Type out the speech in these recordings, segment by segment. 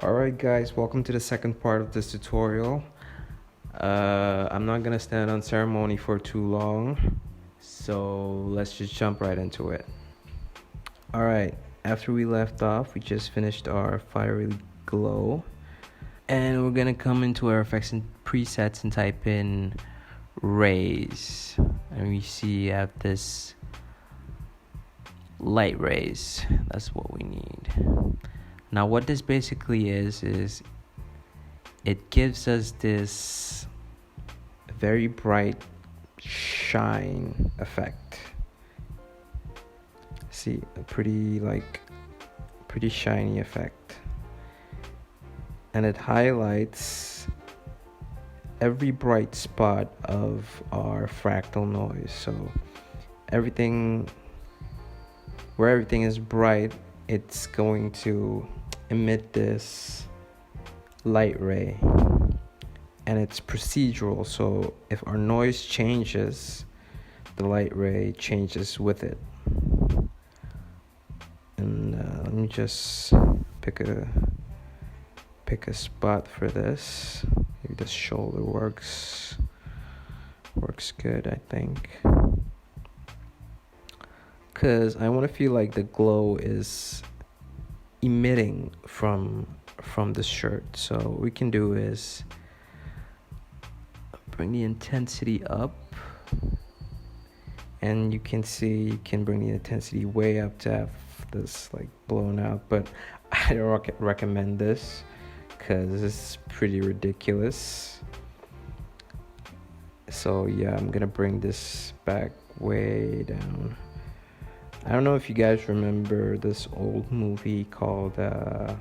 Alright guys, welcome to the second part of this tutorial. I'm not gonna stand on ceremony for too long, so let's just jump right into it. Alright, after we left off, we just finished our fiery glow. And we're gonna come into our effects and presets and type in rays. And we see I have this light rays. That's what we need. Now what this basically is it gives us this very bright shine effect. See, a pretty shiny effect. And it highlights every bright spot of our fractal noise. So where everything is bright, it's going to emit this light ray, and it's procedural, so if our noise changes, the light ray changes with it. And let me just pick a spot for this. Maybe the shoulder works good, I think, because I want to feel like the glow is emitting from the shirt. So what we can do is bring the intensity up, and you can see you can bring the intensity way up to have this like blown out, but I don't recommend this because it's pretty ridiculous. So yeah, I'm gonna bring this back way down. I don't know if you guys remember this old movie called The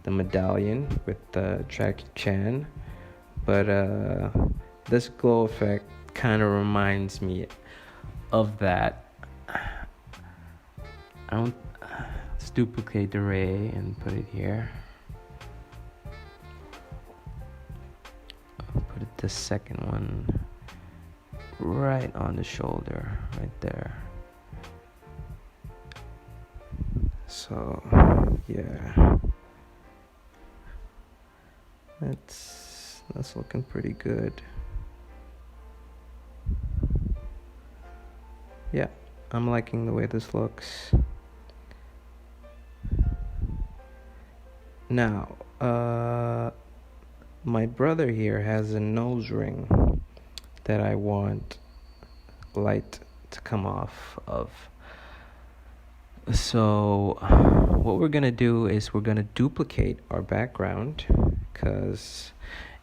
Medallion with Jackie Chan, but this glow effect kind of reminds me of that. Let's duplicate the ray and put it here. I'll put it the second one right on the shoulder, right there. So yeah, that's looking pretty good. Yeah, I'm liking the way this looks. Now, my brother here has a nose ring that I want light to come off of. So what we're gonna do is we're gonna duplicate our background and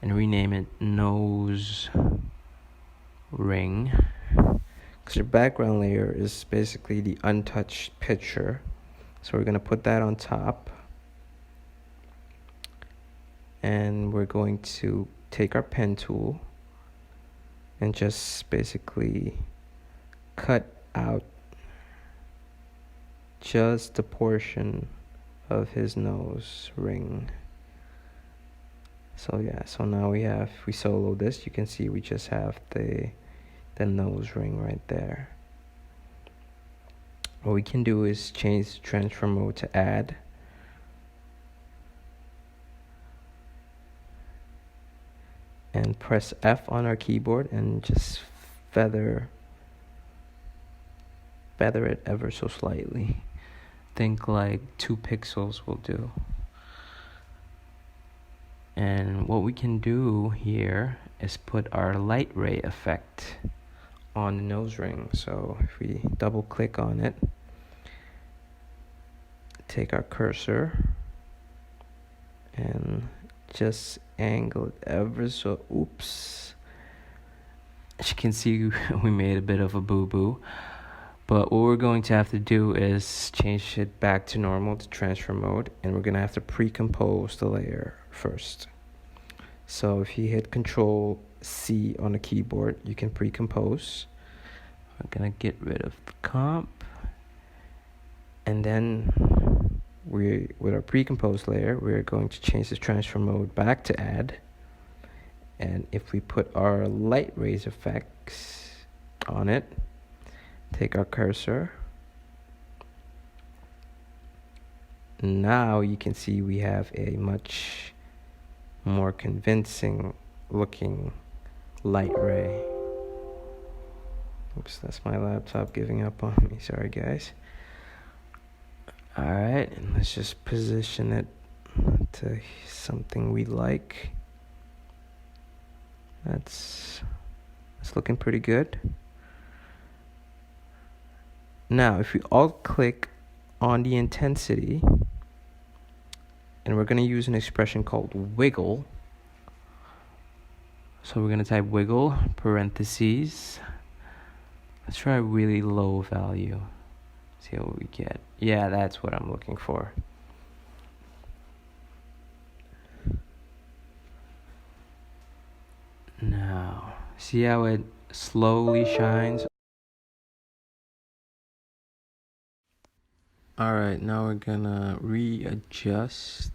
rename it nose ring, because the background layer is basically the untouched picture. So we're gonna put that on top, and we're going to take our pen tool and just basically cut out just a portion of his nose ring. So yeah, so now if we solo this, you can see we just have the nose ring right there. What we can do is change the transfer mode to add, and press F on our keyboard and just feather it ever so slightly. Think like 2 pixels will do. And what we can do here is put our light ray effect on the nose ring. So if we double click on it, take our cursor and just angle it ever so, oops. As you can see, we made a bit of a boo-boo. But what we're going to have to do is change it back to normal, to transfer mode, and we're going to have to pre-compose the layer first. So if you hit Control C on the keyboard, you can pre-compose. We're going to get rid of the comp, and then with our pre-composed layer, we're going to change the transfer mode back to add. And if we put our light rays effects on it, take our cursor Now you can see we have a much more convincing looking light ray. Oops, that's my laptop giving up on me. Sorry, guys. Alright, and let's just position it to something we like. That's looking pretty good. Now, if we alt click on the intensity, and we're going to use an expression called wiggle. So we're going to type wiggle, parentheses. Let's try a really low value. See what we get. Yeah, that's what I'm looking for. Now, see how it slowly shines? Alright, now we're gonna readjust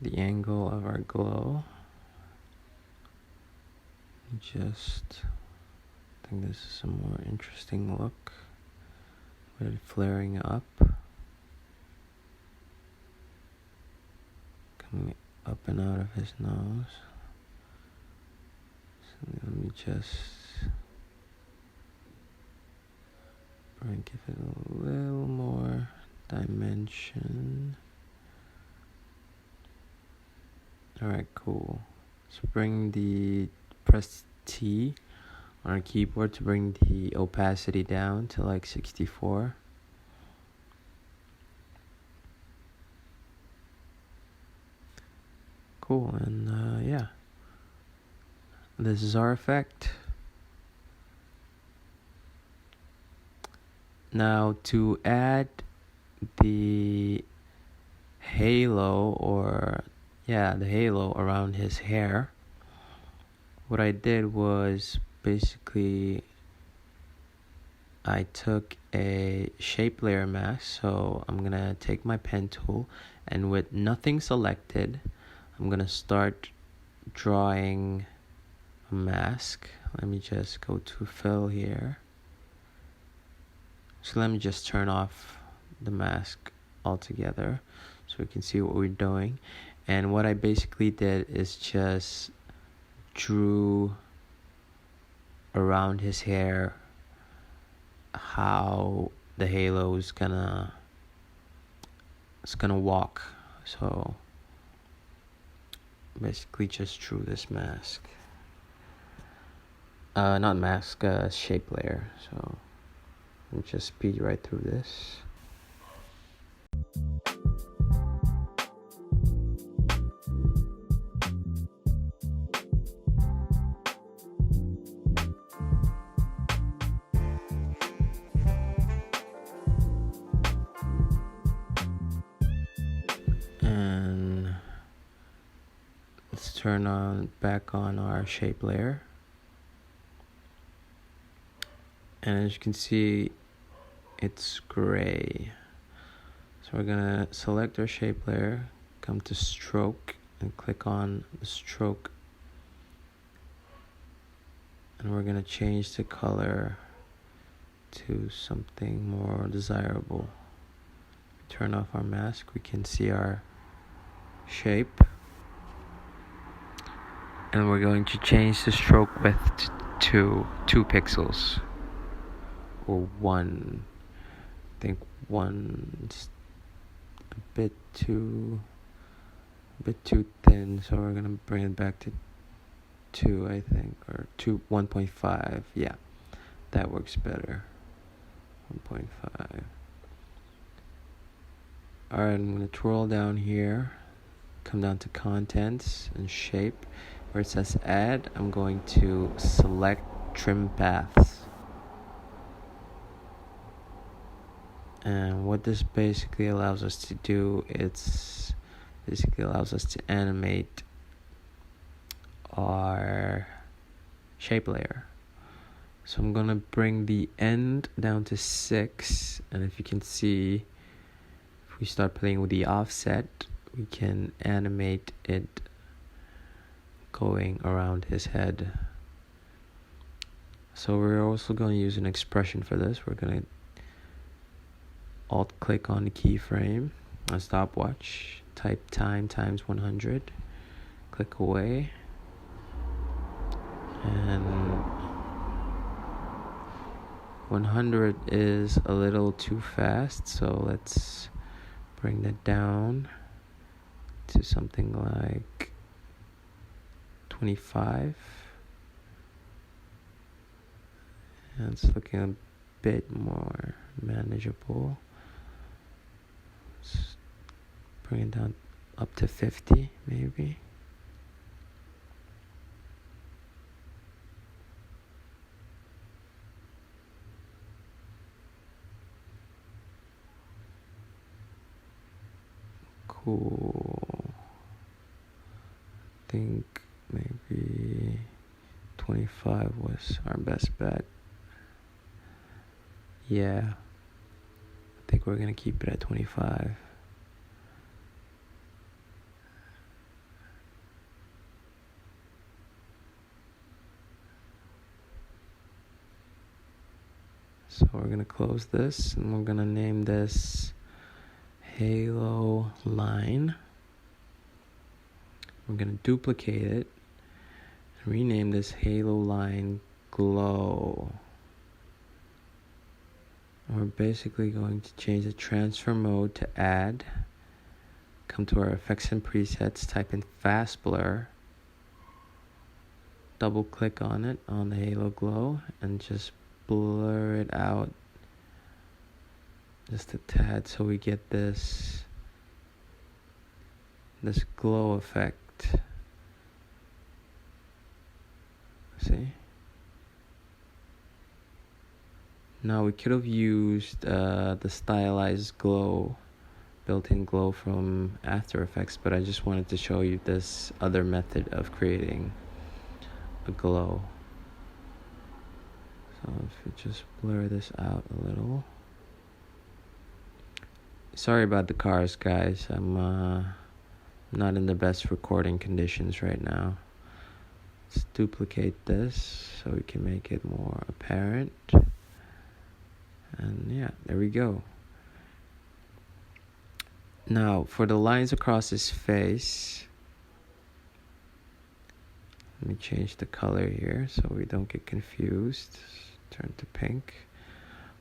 the angle of our glow. I think this is a more interesting look with it flaring up, coming up and out of his nose. So let me just give it a little more dimension. Alright, cool. So press T on our keyboard to bring the opacity down to like 64. Cool, and yeah. This is our effect. Now to add the halo the halo around his hair, what I did was basically I took a shape layer mask. So I'm gonna take my pen tool, and with nothing selected, I'm gonna start drawing a mask. Let me just go to fill here. So let me just turn off the mask altogether so we can see what we're doing. And what I basically did is just drew around his hair how the halo is gonna walk. So basically just drew this mask. Not mask, shape layer. So let me just speed right through this. And let's turn back on our shape layer. And as you can see, it's gray. So we're gonna select our shape layer, come to stroke, and click on the stroke. And we're gonna change the color to something more desirable. Turn off our mask, we can see our shape. And we're going to change the stroke width to 2 pixels. Or 1. I think 1's a bit too thin, so we're gonna bring it back to 2, I think, or 1.5. Yeah, that works better. 1.5. Alright, I'm gonna twirl down here, come down to contents and shape. Where it says add, I'm going to select trim paths. And what this basically allows us to do, allows us to animate our shape layer. So I'm gonna bring the end down to 6, and if you can see, if we start playing with the offset, we can animate it going around his head. So we're also going to use an expression for this. We're going to alt click on the keyframe, a stopwatch. Type time times 100. Click away. And 100 is a little too fast, so let's bring that down to something like 25. And it's looking a bit more manageable. Let's bring it down up to 50 maybe. Cool. I think maybe 25 was our best bet. Yeah, I think we're gonna keep it at 25. So we're gonna close this and we're gonna name this Halo Line. We're gonna duplicate it and rename this Halo Line Glow. And we're basically going to change the transfer mode to add. Come to our effects and presets, type in fast blur. Double click on it on the Halo Glow and just blur it out just a tad so we get this glow effect. See? Now we could have used the stylized glow, built-in glow from After Effects, but I just wanted to show you this other method of creating a glow. So if you just blur this out a little. Sorry about the cars, guys. I'm not in the best recording conditions right now. Let's duplicate this so we can make it more apparent. And yeah, there we go. Now, for the lines across his face, let me change the color here so we don't get confused. Turn to pink.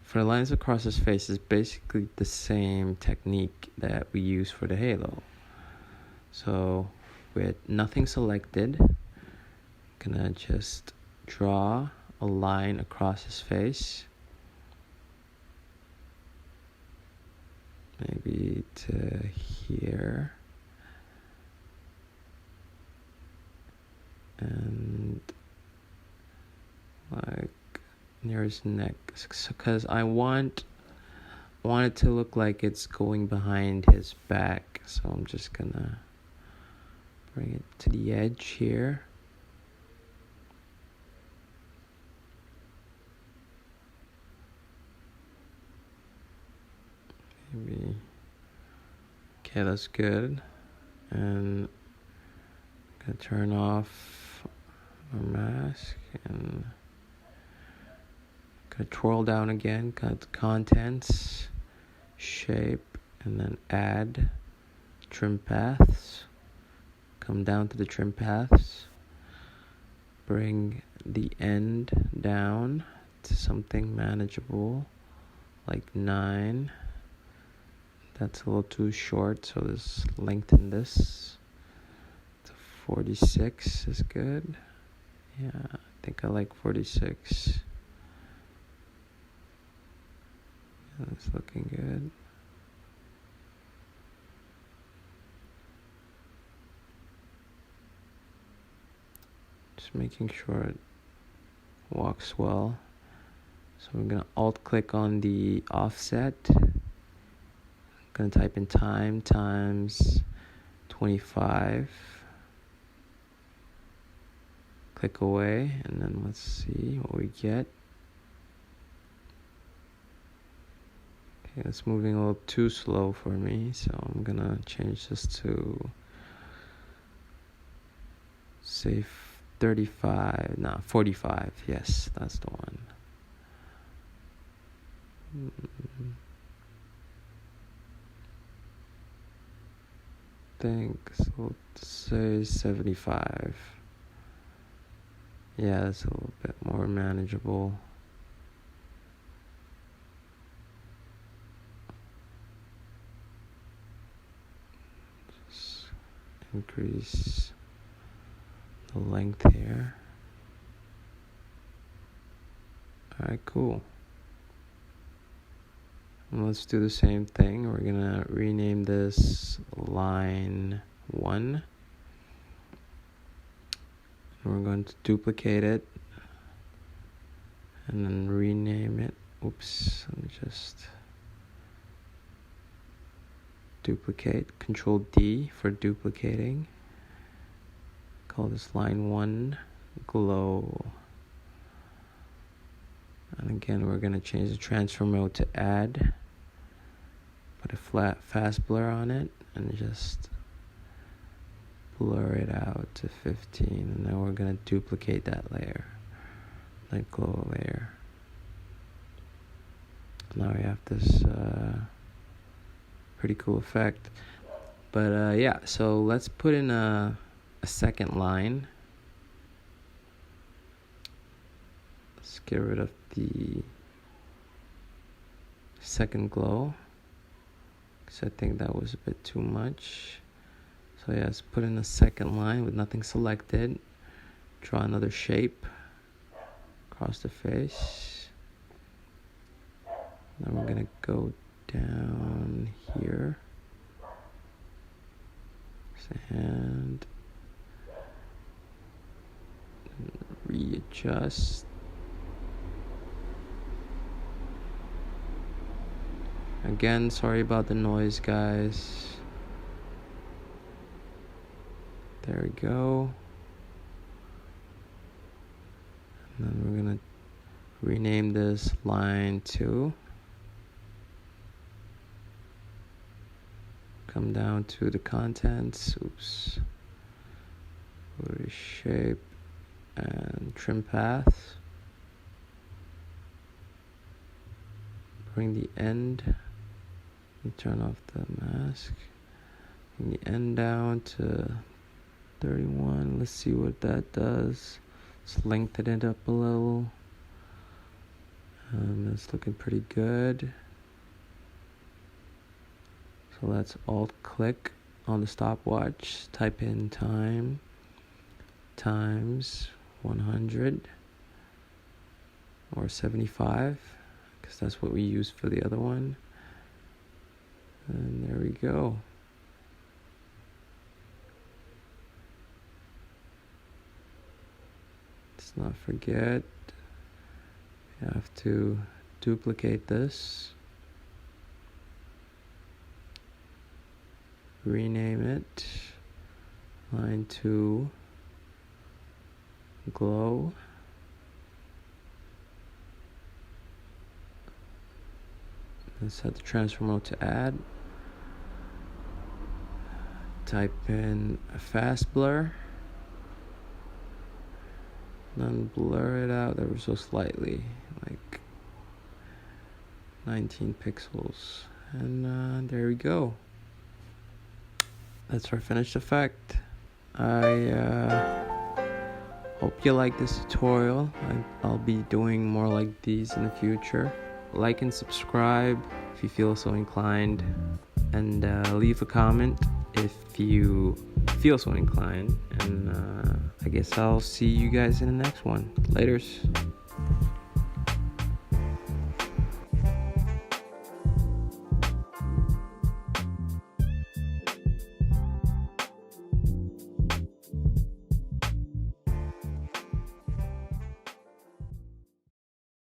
For the lines across his face is basically the same technique that we use for the halo. So with nothing selected, I'm gonna just draw a line across his face. Maybe to here. And like near his neck, because I want it to look like it's going behind his back, so I'm just gonna bring it to the edge here. Maybe. Okay, that's good. And I'm gonna turn off our mask and gonna twirl down again, cut the contents, shape, and then add trim paths. Come down to the trim paths, bring the end down to something manageable like 9. That's a little too short, so let's lengthen this to 46 is good. Yeah, I think I like 46. That's looking good. Just making sure it walks well. So we're gonna alt click on the offset. I'm gonna type in time times 25. Click away, and then let's see what we get. Okay, it's moving a little too slow for me, so I'm gonna change this to say 35, no, 45, yes, that's the one. think. So let's say 75. Yeah, that's a little bit more manageable. Just increase the length here. Alright, cool. And let's do the same thing. We're gonna rename this line 1. And we're going to duplicate it and then rename it. Oops, let me just duplicate. Control D for duplicating. Call this line 1 glow. And again, we're going to change the transfer mode to add. Put a fast blur on it and just blur it out to 15. And then we're going to duplicate that layer, that glow layer. Now we have this pretty cool effect. But yeah, so let's put in a second line. Let's get rid of the second glow, because I think that was a bit too much. So yeah, let's put in a second line with nothing selected. Draw another shape across the face. Then we're gonna go down here and readjust. Again, sorry about the noise, guys. There we go. And then we're gonna rename this line 2. Come down to the contents. Oops. Go to shape and trim path. Bring the end. And turn off the mask. Bring the end down to 31. Let's see what that does. Let's lengthen it up a little. It's looking pretty good. So let's alt-click on the stopwatch. Type in time times 100 or 75, because that's what we used for the other one. And there we go. Let's not forget, you have to duplicate this, rename it line 2 glow. Let's set the transfer mode to add. Type in a fast blur. Then blur it out ever so slightly, like 19 pixels. And there we go. That's our finished effect. I hope you like this tutorial. I'll be doing more like these in the future. Like and subscribe if you feel so inclined, and leave a comment if you feel so inclined. And I guess I'll see you guys in the next one. Laters.